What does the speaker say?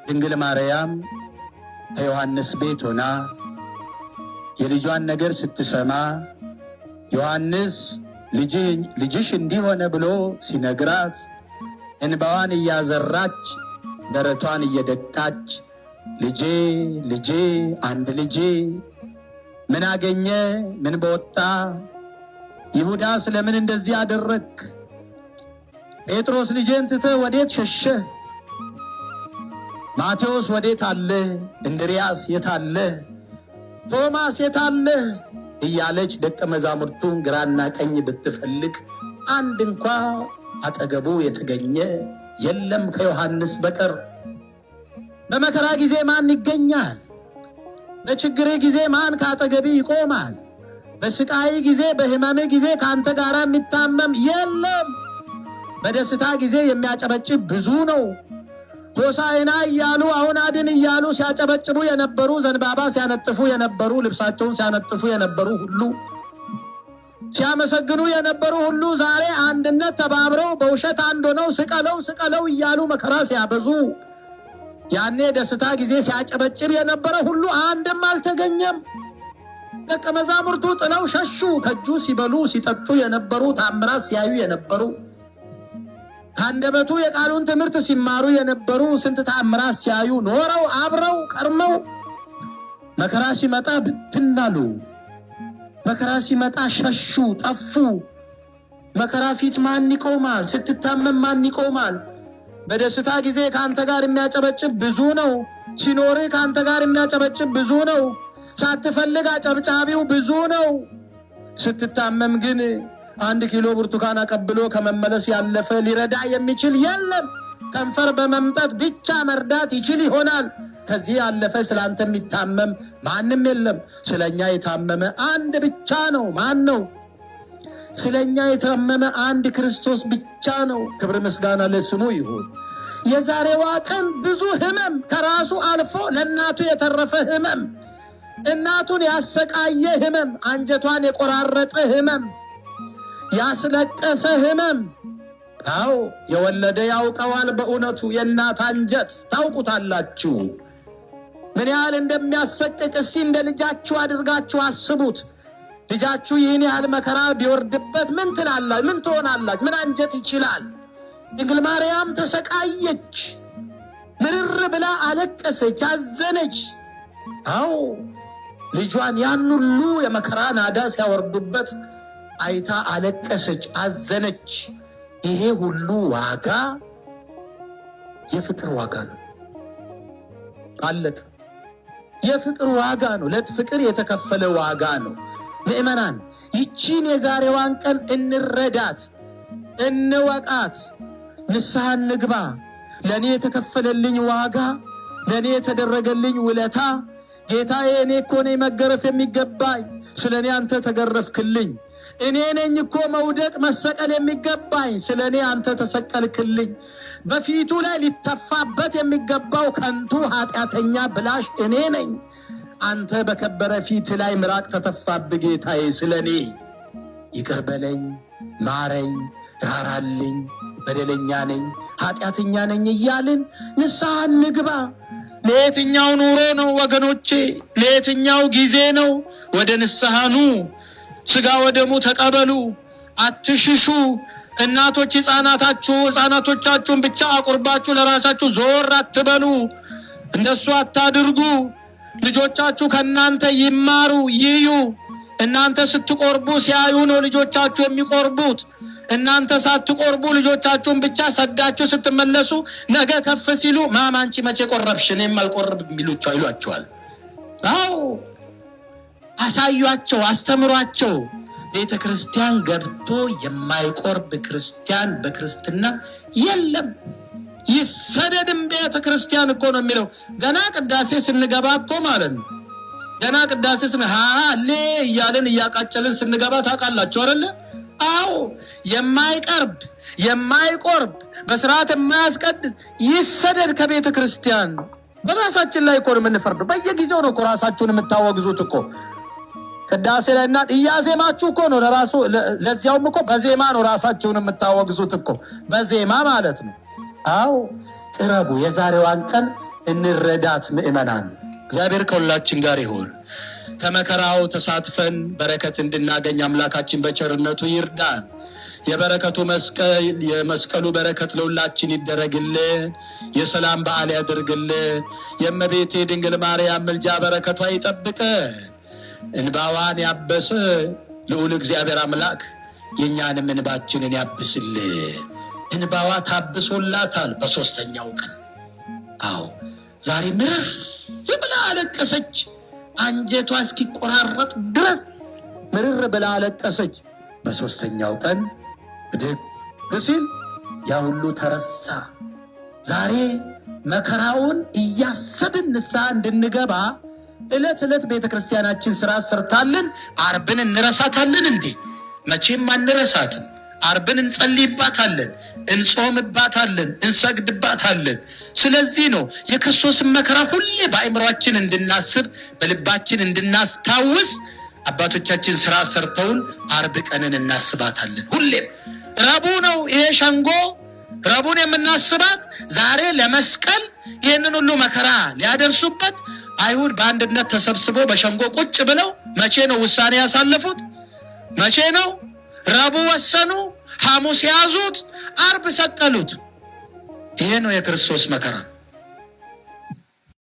ድንግል ማርያም ከዮሐንስ ቤት ሆና የልጇን ነገር ስትሰማ ዮሐንስ ልጅሽ እንዲሆነ ብሎ ሲነግራት እንባዋን እያዘራች ደረቷን እየደቃች ልጄ ልጄ አንድ ልጄ ምን አገኘ ምን በወጣ ይሁዳ ስለምን እንደዚህ አደረክ ጴጥሮስ ልጄን ትተህ ወዴት ሸሸህ ማቴዎስ ወዴት አለ እንድሪያስ የት አለ ቶማስ የት አለ እያለች ደቀ መዛሙርቱን ግራና ቀኝ ብትፈልግ አንድ እንኳ አጠገቡ የተገኘ የለም ከዮሐንስ በቀር። በመከራ ጊዜ ማን ይገኛል? በችግር ጊዜ ማን ካጠገቢ ይቆማል? በስቃይ ጊዜ በህመም ጊዜ ካንተ ጋር የሚታመም የለም። በደስታ ጊዜ የሚያጨበጭብ ብዙ ነው። ሆሳዕና እያሉ አሁን አድን እያሉ ሲያጨበጭቡ የነበሩ ዘንባባ ሲያነጥፉ የነበሩ ልብሳቸውን ሲያነጥፉ የነበሩ ሁሉ ሲያመሰግኑ የነበሩ ሁሉ ዛሬ አንድነት ተባብረው በውሸት አንድ ሆነው ስቀለው ስቀለው እያሉ መከራ ሲያበዙ ያኔ ደስታ ጊዜ ሲያጨበጭብ የነበረ ሁሉ አንድም አልተገኘም። ደቀ መዛሙርቱ ጥለው ሸሹ። ከእጁ ሲበሉ ሲጠጡ የነበሩ ታምራት ሲያዩ የነበሩ ከአንደበቱ የቃሉን ትምህርት ሲማሩ የነበሩ ስንት ታምራት ሲያዩ ኖረው አብረው ቀርመው መከራ ሲመጣ ብትናሉ። መከራ ሲመጣ ሸሹ ጠፉ። መከራ ፊት ማን ይቆማል? ስትታመም ማን ይቆማል? በደስታ ጊዜ ካንተ ጋር የሚያጨበጭብ ብዙ ነው። ሲኖር ካንተ ጋር የሚያጨበጭብ ብዙ ነው። ሳትፈልግ አጨብጫቢው ብዙ ነው። ስትታመም ግን 1 ኪሎ ብርቱካን አቀብሎ ከመመለስ ያለፈ ሊረዳ የሚችል የለም። ከንፈር በመምጠት ብቻ መርዳት ይችል ይሆናል። ከዚህ ያለፈ ስላንተ የሚታመም ማንም የለም። ስለኛ የታመመ አንድ ብቻ ነው። ማን ነው? ስለኛ የታመመ አንድ ክርስቶስ ብቻ ነው። ክብር ምስጋና ለስሙ ይሁን። የዛሬዋ ቀን ብዙ ህመም ከራሱ አልፎ ለእናቱ የተረፈ ህመም፣ እናቱን ያሰቃየ ህመም፣ አንጀቷን የቆራረጠ ህመም፣ ያስለቀሰ ህመም። አዎ የወለደ ያውቀዋል። በእውነቱ የእናት አንጀት ታውቁታላችሁ ምን ያህል እንደሚያሰቅቅ። እስቲ እንደ ልጃችሁ አድርጋችሁ አስቡት። ልጃችሁ ይህን ያህል መከራ ቢወርድበት ምን ትላላችሁ? ምን ትሆናላችሁ? ምን አንጀት ይችላል? ድንግል ማርያም ተሰቃየች፣ ምርር ብላ አለቀሰች፣ አዘነች። አዎ ልጇን ያን ሁሉ የመከራ ናዳ ሲያወርዱበት አይታ አለቀሰች፣ አዘነች። ይሄ ሁሉ ዋጋ የፍቅር ዋጋ ነው። አለቀ። የፍቅር ዋጋ ነው። ለፍቅር የተከፈለ ዋጋ ነው። ምእመናን ይቺን የዛሬዋን ቀን እንረዳት፣ እንወቃት፣ ንስሐ እንግባ። ለእኔ የተከፈለልኝ ዋጋ፣ ለእኔ የተደረገልኝ ውለታ፣ ጌታዬ እኔ እኮ ነኝ መገረፍ የሚገባኝ፣ ስለ እኔ አንተ ተገረፍክልኝ። እኔ ነኝ እኮ መውደቅ መሰቀል የሚገባኝ፣ ስለ እኔ አንተ ተሰቀልክልኝ። በፊቱ ላይ ሊተፋበት የሚገባው ከንቱ ኃጢአተኛ ብላሽ እኔ ነኝ። አንተ በከበረ ፊት ላይ ምራቅ ተተፋብ ጌታዬ፣ ስለ እኔ ይቅር በለኝ፣ ማረኝ፣ ራራልኝ፣ በደለኛ ነኝ፣ ኃጢአተኛ ነኝ እያልን ንስሐ እንግባ። ለየትኛው ኑሮ ነው ወገኖቼ? ለየትኛው ጊዜ ነው? ወደ ንስሐ ኑ። ሥጋ ወደሙ ተቀበሉ፣ አትሽሹ። እናቶች ሕፃናቶቻችሁን ብቻ አቁርባችሁ ለራሳችሁ ዞር አትበሉ። እንደሱ አታድርጉ። ልጆቻችሁ ከእናንተ ይማሩ ይዩ። እናንተ ስትቆርቡ ሲያዩ ነው ልጆቻችሁ የሚቆርቡት። እናንተ ሳትቆርቡ ልጆቻችሁን ብቻ ሰዳችሁ ስትመለሱ ነገ ከፍ ሲሉ ማማ አንቺ መቼ ቆረብሽ እኔም አልቆርብ ይሏቸዋል። አዎ አሳዩአቸው፣ አስተምሯቸው። ቤተ ክርስቲያን ገብቶ የማይቆርብ ክርስቲያን በክርስትና የለም። ይሰደድም ቤተ ክርስቲያን እኮ ነው የሚለው። ገና ቅዳሴ ስንገባ እኮ ማለት ነው። ገና ቅዳሴ ሃሌ እያልን እያቃጨልን ስንገባ ታውቃላችሁ አይደለ? አዎ የማይቆርብ በስርዓት የማያስቀድስ ይሰደድ ከቤተ ክርስቲያን። በራሳችን ላይ እኮ ነው የምንፈርደው። በየጊዜው ነው እኮ ራሳችሁን የምታወግዙት እኮ። ቅዳሴ ላይ እና እያዜማችሁ እኮ ነው ለራሱ። ለዚያውም እኮ በዜማ ነው ራሳችሁን የምታወግዙት እኮ፣ በዜማ ማለት ነው። አዎ ቅረቡ። የዛሬዋን ቀን እንረዳት ምእመናን። እግዚአብሔር ከሁላችን ጋር ይሁን። ከመከራው ተሳትፈን በረከት እንድናገኝ አምላካችን በቸርነቱ ይርዳን። የበረከቱ መስቀል የመስቀሉ በረከት ለሁላችን ይደረግልን። የሰላም በዓል ያድርግልን። የእመቤቴ ድንግል ማርያም ምልጃ በረከቷ ይጠብቀን። እንባዋን ያበሰ ልዑል እግዚአብሔር አምላክ የእኛንም እንባችንን ያብስልን። እንባዋ ታብሶላታል በሦስተኛው ቀን። አዎ ዛሬ ምርር ብላ አለቀሰች። አንጀቷ እስኪቆራረጥ ድረስ ምርር ብላ አለቀሰች። በሦስተኛው ቀን ብድግ ሲል ያ ሁሉ ተረሳ። ዛሬ መከራውን እያሰብን ንስሐ እንድንገባ ዕለት ዕለት ቤተክርስቲያናችን ሥራ ሰርታልን። ዓርብን እንረሳታለን እንዴ? መቼም አንረሳትም። ዓርብን እንጸልይባታለን፣ እንጾምባታለን፣ እንሰግድባታለን። ስለዚህ ነው የክርስቶስን መከራ ሁሌ በአእምሯችን እንድናስብ በልባችን እንድናስታውስ አባቶቻችን ሥራ ሰርተውን ዓርብ ቀንን እናስባታለን። ሁሌም ረቡዕ ነው ይሄ ሸንጎ። ረቡዕን የምናስባት ዛሬ ለመስቀል ይህንን ሁሉ መከራ ሊያደርሱበት አይሁድ በአንድነት ተሰብስበው በሸንጎ ቁጭ ብለው መቼ ነው ውሳኔ ያሳለፉት? መቼ ነው? ረቡዕ ወሰኑ፣ ሐሙስ ያዙት፣ ዓርብ ሰቀሉት። ይሄ ነው የክርስቶስ መከራ።